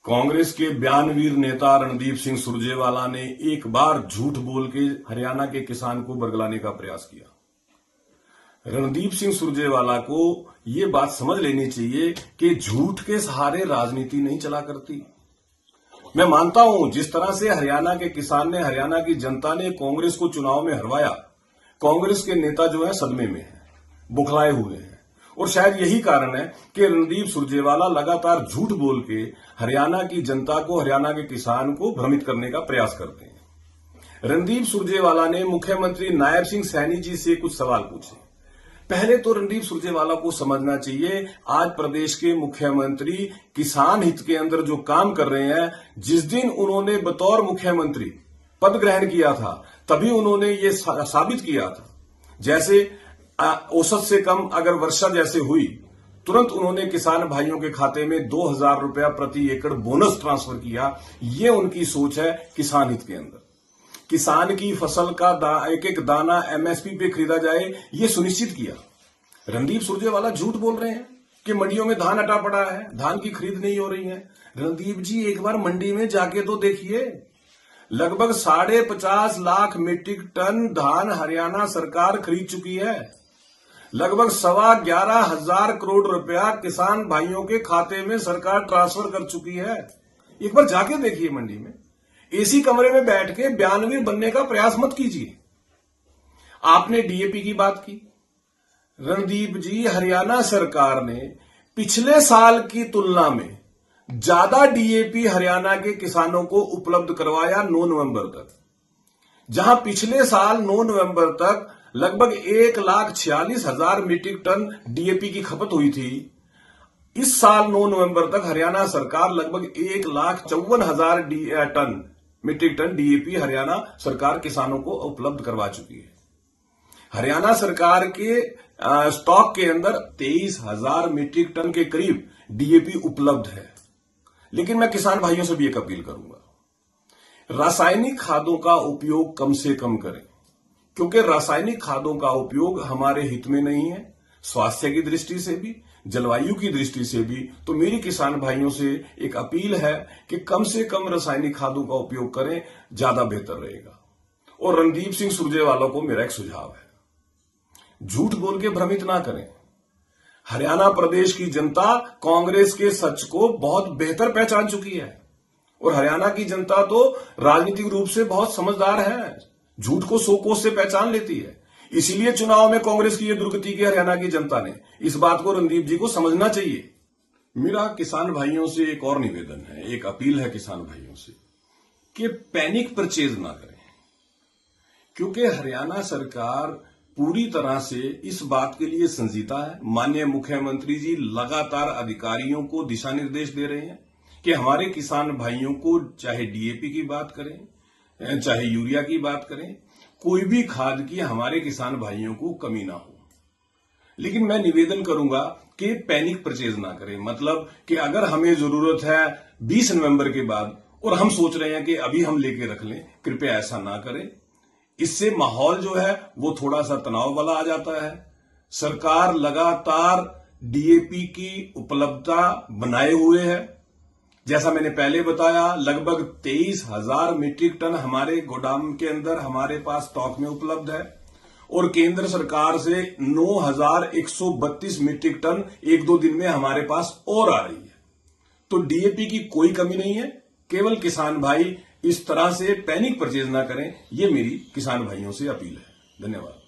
कांग्रेस के बयानवीर नेता रणदीप सिंह सुरजेवाला ने एक बार झूठ बोल के हरियाणा के किसान को बरगलाने का प्रयास किया। रणदीप सिंह सुरजेवाला को ये बात समझ लेनी चाहिए कि झूठ के सहारे राजनीति नहीं चला करती। मैं मानता हूं जिस तरह से हरियाणा के किसान ने, हरियाणा की जनता ने कांग्रेस को चुनाव में हरवाया, कांग्रेस के नेता जो है सदमे में हैं, बुखलाए हुए हैं। और शायद यही कारण है कि रणदीप सुरजेवाला लगातार झूठ बोल के हरियाणा की जनता को, हरियाणा के किसान को भ्रमित करने का प्रयास करते हैं। रणदीप सुरजेवाला ने मुख्यमंत्री नायब सिंह सैनी जी से कुछ सवाल पूछे। पहले तो रणदीप सुरजेवाला को समझना चाहिए, आज प्रदेश के मुख्यमंत्री किसान हित के अंदर जो काम कर रहे हैं, जिस दिन उन्होंने बतौर मुख्यमंत्री पद ग्रहण किया था तभी उन्होंने ये साबित किया था। जैसे औसत से कम अगर वर्षा जैसे हुई, तुरंत उन्होंने किसान भाइयों के खाते में 2000 रुपया प्रति एकड़ बोनस ट्रांसफर किया। ये उनकी सोच है किसान हित के अंदर। किसान की फसल का एक एक दाना एमएसपी पे खरीदा जाए, ये सुनिश्चित किया। रणदीप सुरजेवाला झूठ बोल रहे हैं कि मंडियों में धान अटा पड़ा है, धान की खरीद नहीं हो रही है। रणदीप जी एक बार मंडी में जाके तो देखिए, लगभग 50.5 लाख मीट्रिक टन धान हरियाणा सरकार खरीद चुकी है। लगभग 11,500 करोड़ रुपया किसान भाइयों के खाते में सरकार ट्रांसफर कर चुकी है। एक बार जाके देखिए मंडी में। एसी कमरे में बैठ के बयानवीर बनने का प्रयास मत कीजिए। आपने डीएपी की बात की। रणदीप जी, हरियाणा सरकार ने पिछले साल की तुलना में ज्यादा डीएपी हरियाणा के किसानों को उपलब्ध करवाया 9 नवंबर तक। जहां पिछले साल 9 नवंबर तक लगभग 1,46,000 मीट्रिक टन डीएपी की खपत हुई थी, इस साल 9 नवंबर तक हरियाणा सरकार लगभग 1,54,000 मीट्रिक टन डीएपी हरियाणा सरकार किसानों को उपलब्ध करवा चुकी है। हरियाणा सरकार के स्टॉक के अंदर 23,000 मीट्रिक टन के करीब डीएपी उपलब्ध है। लेकिन मैं किसान भाइयों से भी एक अपील करूंगा, रासायनिक खादों का उपयोग कम से कम करें, क्योंकि रासायनिक खादों का उपयोग हमारे हित में नहीं है, स्वास्थ्य की दृष्टि से भी, जलवायु की दृष्टि से भी। तो मेरी किसान भाइयों से एक अपील है कि कम से कम रासायनिक खादों का उपयोग करें, ज्यादा बेहतर रहेगा। और रणदीप सिंह सुरजेवाला को मेरा एक सुझाव है, झूठ बोल के भ्रमित ना करें। हरियाणा प्रदेश की जनता कांग्रेस के सच को बहुत बेहतर पहचान चुकी है और हरियाणा की जनता तो राजनीतिक रूप से बहुत समझदार है, झूठ को 100 कोस से पहचान लेती है। इसीलिए चुनाव में कांग्रेस की यह दुर्गति की हरियाणा की जनता ने। इस बात को रणदीप जी को समझना चाहिए। मेरा किसान भाइयों से एक और निवेदन है, एक अपील है किसान भाइयों से कि पैनिक परचेज ना करें, क्योंकि हरियाणा सरकार पूरी तरह से इस बात के लिए संजीदा है। माननीय मुख्यमंत्री जी लगातार अधिकारियों को दिशा निर्देश दे रहे हैं कि हमारे किसान भाइयों को, चाहे डीएपी की बात करें, चाहे यूरिया की बात करें, कोई भी खाद की हमारे किसान भाइयों को कमी ना हो। लेकिन मैं निवेदन करूंगा कि पैनिक परचेज ना करें। मतलब कि अगर हमें जरूरत है 20 नवंबर के बाद और हम सोच रहे हैं कि अभी हम लेके रख लें, कृपया ऐसा ना करें। इससे माहौल जो है वो थोड़ा सा तनाव वाला आ जाता है। सरकार लगातार डीएपी की उपलब्धता बनाए हुए है। जैसा मैंने पहले बताया, लगभग 23,000 मीट्रिक टन हमारे गोदाम के अंदर हमारे पास स्टॉक में उपलब्ध है और केंद्र सरकार से 9,132 मीट्रिक टन 1-2 दिन में हमारे पास और आ रही है। तो डीएपी की कोई कमी नहीं है। केवल किसान भाई इस तरह से पैनिक परचेज ना करें, ये मेरी किसान भाइयों से अपील है। धन्यवाद।